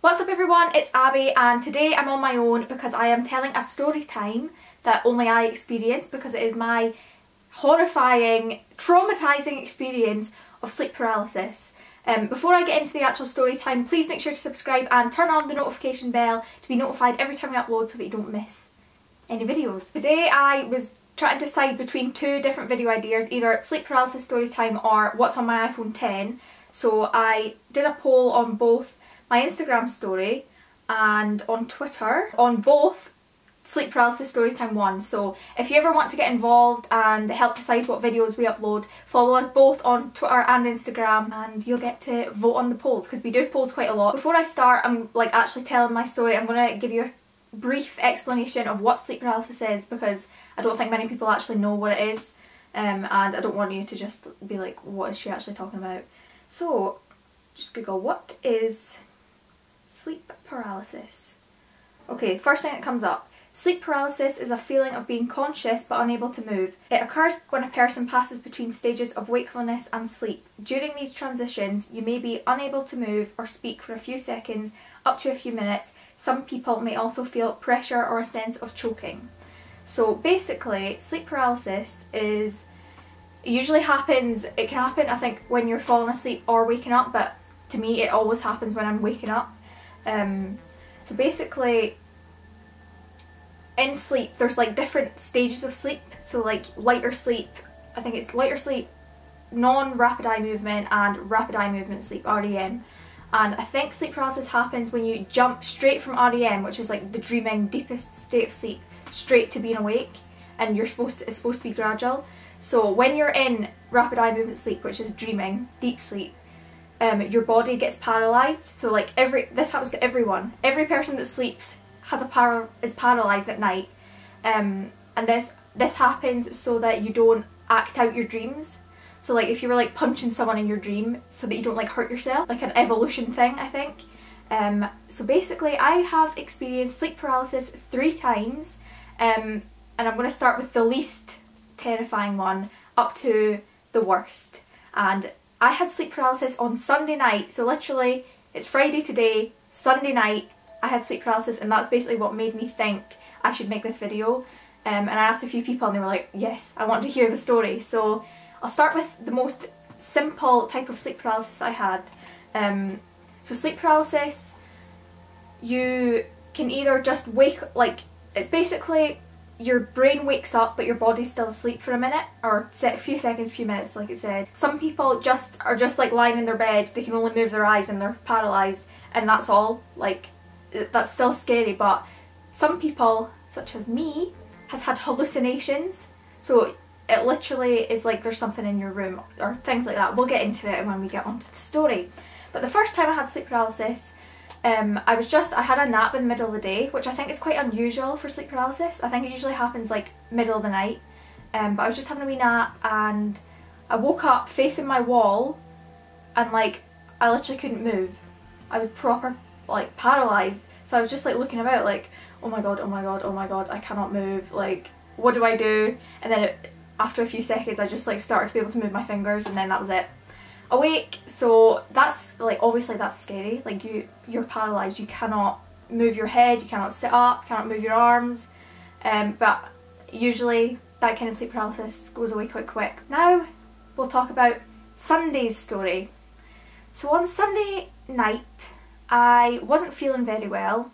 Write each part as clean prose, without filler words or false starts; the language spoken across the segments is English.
What's up everyone, it's Abby and today I'm on my own because I am telling a story time that only I experienced because it is my horrifying, traumatising experience of sleep paralysis. Before I get into the actual story time, please make sure to subscribe and turn on the notification bell to be notified every time we upload so that you don't miss any videos. Today I was trying to decide between two different video ideas, either sleep paralysis story time or what's on my iPhone 10. So I did a poll on both my Instagram story and on Twitter on both sleep paralysis storytime one. So if you ever want to get involved and help decide what videos we upload, follow us both on Twitter and Instagram and you'll get to vote on the polls because we do polls quite a lot. Before I start, I'm actually telling my story, I'm going to give you a brief explanation of what sleep paralysis is because I don't think many people actually know what it is, and I don't want you to just be like, what is she actually talking about? So just Google what is sleep paralysis. Okay, first thing that comes up. Sleep paralysis is a feeling of being conscious but unable to move. It occurs when a person passes between stages of wakefulness and sleep. During these transitions, you may be unable to move or speak for a few seconds up to a few minutes. Some people may also feel pressure or a sense of choking. So basically, sleep paralysis it usually happens, it can happen I think when you're falling asleep or waking up, but to me it always happens when I'm waking up. So basically in sleep there's like different stages of sleep, so like lighter sleep, I think it's lighter sleep, non-rapid eye movement and rapid eye movement sleep, REM. And I think sleep paralysis happens when you jump straight from REM, which is like the dreaming deepest state of sleep, straight to being awake, and it's supposed to be gradual. So when you're in rapid eye movement sleep, which is dreaming, deep sleep, your body gets paralysed. So like this happens to everyone. Every person that sleeps is paralysed at night, and this happens so that you don't act out your dreams. So like if you were like punching someone in your dream, so that you don't like hurt yourself, like an evolution thing I think. So basically I have experienced sleep paralysis 3 times, and I'm going to start with the least terrifying one up to the worst. And I had sleep paralysis on Sunday night, so literally it's Friday today, Sunday night I had sleep paralysis, and that's basically what made me think I should make this video. And I asked a few people and they were like, yes, I want to hear the story. So I'll start with the most simple type of sleep paralysis I had. So sleep paralysis, you can either just wake, like it's basically your brain wakes up but your body's still asleep for a minute, or a few seconds, a few minutes like it said. Some people are just like lying in their bed, they can only move their eyes and they're paralysed, and that's all. Like that's still scary, but some people, such as me, has had hallucinations. So it literally is like there's something in your room or things like that. We'll get into it when we get onto the story. But the first time I had sleep paralysis, I had a nap in the middle of the day, which I think is quite unusual for sleep paralysis. I think it usually happens like middle of the night. But I was just having a wee nap and I woke up facing my wall and like I literally couldn't move. I was proper like paralysed. So I was just like looking about like, oh my god, oh my god, oh my god, I cannot move, like what do I do? And then after a few seconds I just like started to be able to move my fingers, and then that was it. Awake, so that's like, obviously that's scary, like you're paralysed, you cannot move your head, you cannot sit up, you cannot move your arms, but usually that kind of sleep paralysis goes away quite quick. Now we'll talk about Sunday's story. So on Sunday night I wasn't feeling very well.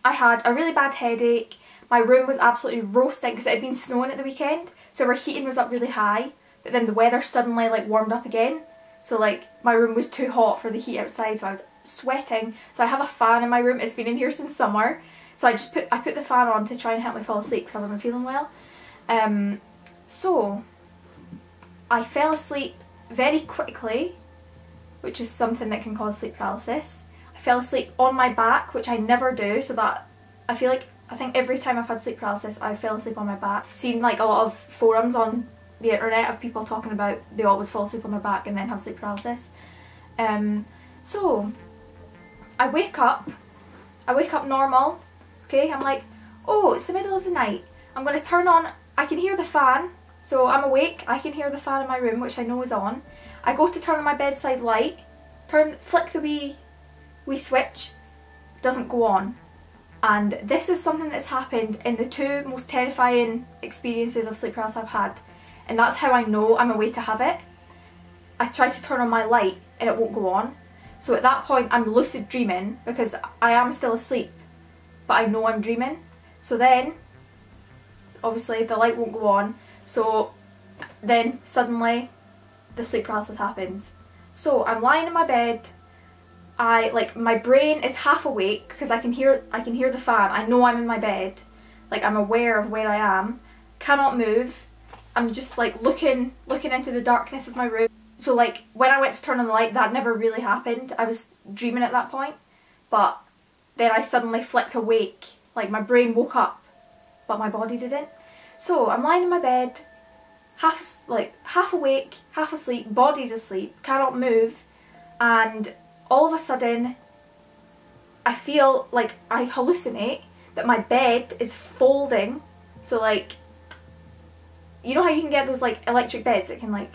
I had a really bad headache, my room was absolutely roasting because it had been snowing at the weekend, so our heating was up really high, but then the weather suddenly like warmed up again. So like my room was too hot for the heat outside, so I was sweating. So I have a fan in my room, it's been in here since summer. So I put the fan on to try and help me fall asleep because I wasn't feeling well. So I fell asleep very quickly, which is something that can cause sleep paralysis. I fell asleep on my back, which I never do, so that I think every time I've had sleep paralysis I fell asleep on my back. I've seen like a lot of forums on the internet of people talking about they always fall asleep on their back and then have sleep paralysis. So I wake up normal, okay, I'm like, oh, it's the middle of the night, I'm going to turn on, I can hear the fan, so I'm awake, I can hear the fan in my room, which I know is on. I go to turn on my bedside light, flick the wee switch, doesn't go on. And this is something that's happened in the two most terrifying experiences of sleep paralysis I've had. And that's how I know I'm away to have it. I try to turn on my light and it won't go on. So at that point I'm lucid dreaming because I am still asleep, but I know I'm dreaming. So then, obviously the light won't go on. So then suddenly the sleep paralysis happens. So I'm lying in my bed. My brain is half awake because I can hear the fan. I know I'm in my bed. Like, I'm aware of where I am. Cannot move. I'm just like looking into the darkness of my room. So like when I went to turn on the light, that never really happened. I was dreaming at that point. But then I suddenly flicked awake. Like, my brain woke up, but my body didn't. So I'm lying in my bed, half awake, half asleep, body's asleep, cannot move, and all of a sudden I feel like I hallucinate that my bed is folding. So like, you know how you can get those like electric beds that can like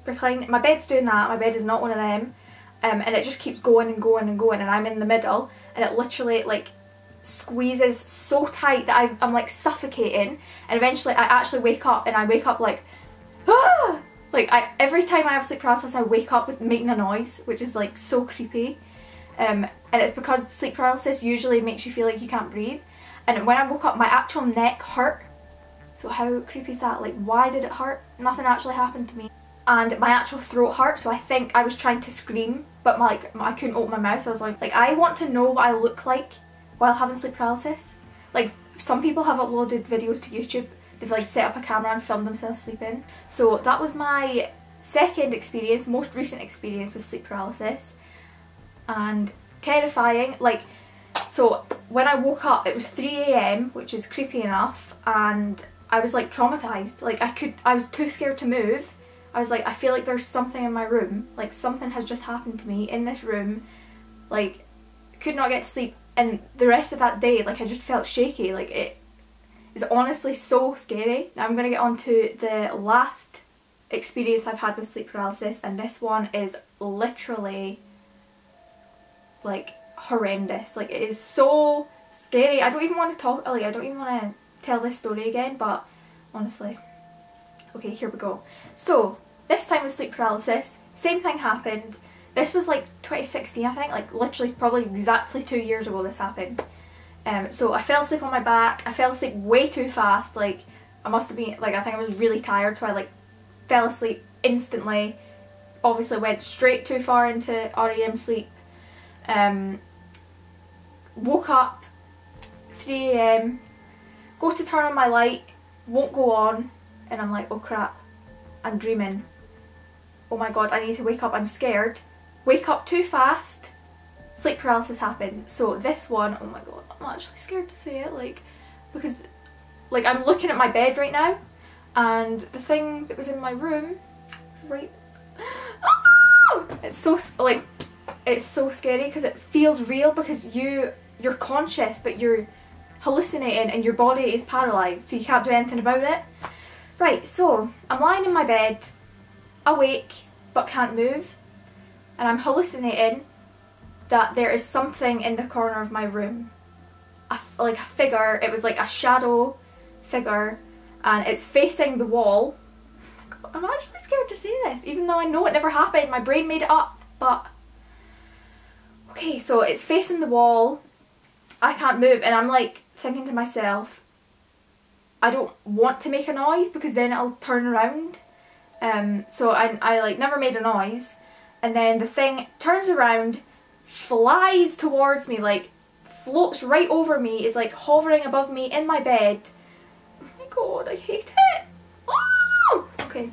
recline? My bed's doing that. My bed is not one of them, and it just keeps going and going and going, and I'm in the middle, and it literally like squeezes so tight that I'm like suffocating, and eventually I actually wake up, and I wake up like, ah! Like, every time I have sleep paralysis I wake up with making a noise, which is like so creepy. And it's because sleep paralysis usually makes you feel like you can't breathe. And when I woke up, my actual neck hurt. So how creepy is that? Like, why did it hurt? Nothing actually happened to me. And my actual throat hurt, so I think I was trying to scream, but I couldn't open my mouth. So I was like, I want to know what I look like while having sleep paralysis. Like, some people have uploaded videos to YouTube. They've like set up a camera and filmed themselves sleeping. So that was my second experience, most recent experience with sleep paralysis. And terrifying. Like, so when I woke up it was 3 AM, which is creepy enough, and I was like traumatized. Like, I was too scared to move. I was like, I feel like there's something in my room. Like, something has just happened to me in this room. Like, could not get to sleep. And the rest of that day, like, I just felt shaky. Like, it is honestly so scary. Now I'm going to get on to the last experience I've had with sleep paralysis, and this one is literally like horrendous. Like, it is so scary. I don't even want to talk, like, I don't even want to tell this story again, but honestly. Okay, here we go. So this time with sleep paralysis, same thing happened. This was like 2016, I think, like literally probably exactly 2 years ago this happened. So I fell asleep on my back. I fell asleep way too fast. Like, I must have been, like, I think I was really tired, so I like fell asleep instantly. Obviously went straight too far into REM sleep. Woke up 3 AM, go to turn on my light, won't go on, and I'm like, oh crap, I'm dreaming. Oh my god, I need to wake up, I'm scared. Wake up too fast. Sleep paralysis happens. So this one, oh my god, I'm actually scared to say it, like, because like I'm looking at my bed right now, and the thing that was in my room, right, oh! It's so like, it's so scary because it feels real, because you're conscious but you're hallucinating and your body is paralysed, so you can't do anything about it. Right, so I'm lying in my bed, awake but can't move, and I'm hallucinating that there is something in the corner of my room. Like a figure, it was like a shadow figure, and it's facing the wall. Oh my god, I'm actually scared to say this, even though I know it never happened, my brain made it up, but... Okay, so it's facing the wall, I can't move, and I'm like thinking to myself, I don't want to make a noise because then it'll turn around. So I like never made a noise, and then the thing turns around, flies towards me, like floats right over me, is like hovering above me in my bed. Oh my god, I hate it. Oh! Okay,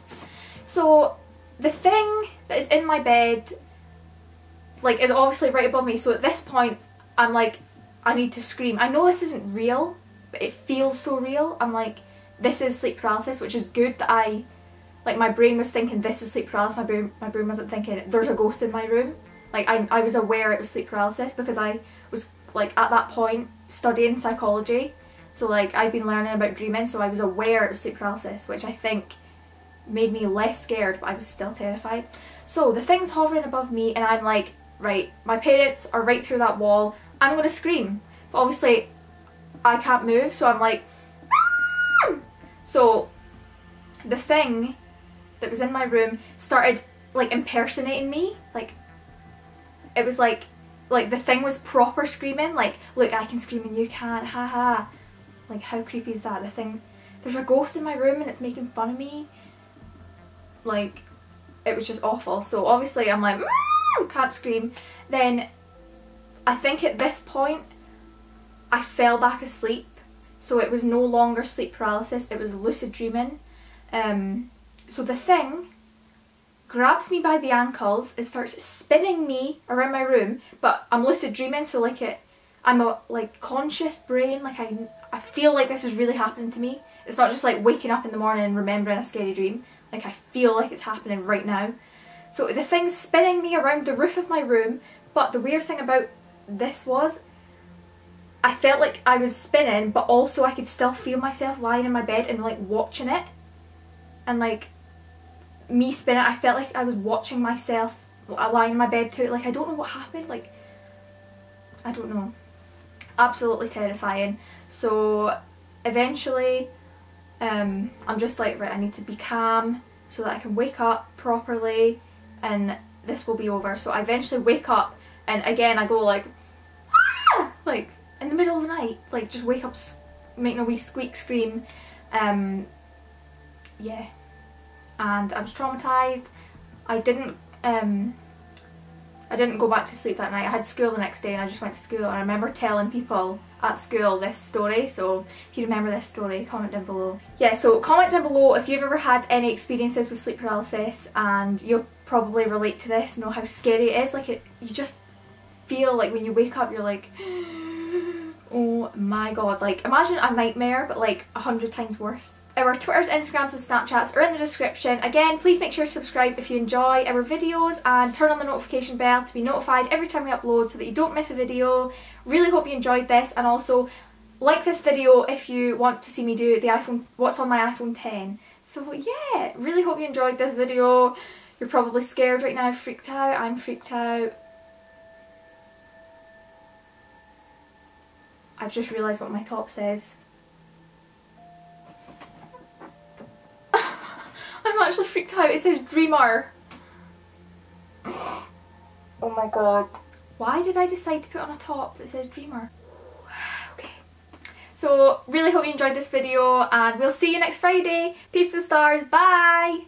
so the thing that is in my bed, like, is obviously right above me, so at this point I'm like, I need to scream. I know this isn't real, but it feels so real. I'm like, this is sleep paralysis, which is good that my brain was thinking this is sleep paralysis, my brain wasn't thinking there's a ghost in my room. Like, I was aware it was sleep paralysis because I was, like, at that point studying psychology, so like I'd been learning about dreaming, so I was aware it was sleep paralysis, which I think made me less scared, but I was still terrified. So the thing's hovering above me, and I'm like, right, my parents are right through that wall, I'm gonna scream. But obviously I can't move, so I'm like so the thing that was in my room started like impersonating me. Like it was like the thing was proper screaming, like, look, I can scream and you can't, haha. Like, how creepy is that? The thing, there's a ghost in my room and it's making fun of me. Like, it was just awful. So obviously I'm like, can't scream. Then I think at this point I fell back asleep, so it was no longer sleep paralysis, it was lucid dreaming. So the thing grabs me by the ankles and starts spinning me around my room, but I'm lucid dreaming, so like I'm a like conscious brain, like I feel like this is really happening to me. It's not just like waking up in the morning and remembering a scary dream, like I feel like it's happening right now. So the thing's spinning me around the roof of my room, but the weird thing about this was I felt like I was spinning, but also I could still feel myself lying in my bed and like watching it. And like me spinning, I felt like I was watching myself lying in my bed too. Like I don't know what happened, like I don't know. Absolutely terrifying. So eventually I'm just like, right, I need to be calm so that I can wake up properly and this will be over. So I eventually wake up and again I go like ah! Like in the middle of the night, like just wake up making a wee squeak scream. Yeah, and I was traumatised. I didn't go back to sleep that night. I had school the next day and I just went to school, and I remember telling people at school this story, so if you remember this story, comment down below. Yeah, so comment down below if you've ever had any experiences with sleep paralysis, and you'll probably relate to this, know how scary it is. Like you just feel like when you wake up you're like oh my god, like imagine a nightmare but like 100 times worse. Our Twitters, Instagrams and Snapchats are in the description. Again, please make sure to subscribe if you enjoy our videos and turn on the notification bell to be notified every time we upload so that you don't miss a video. Really hope you enjoyed this, and also like this video if you want to see me do the iPhone, what's on my iPhone 10. So yeah, really hope you enjoyed this video. You're probably scared right now, freaked out. I'm freaked out. I've just realised what my top says. I'm actually freaked out. It says dreamer. Oh my god. Why did I decide to put on a top that says dreamer? Okay. So really hope you enjoyed this video and we'll see you next Friday. Peace to the stars. Bye.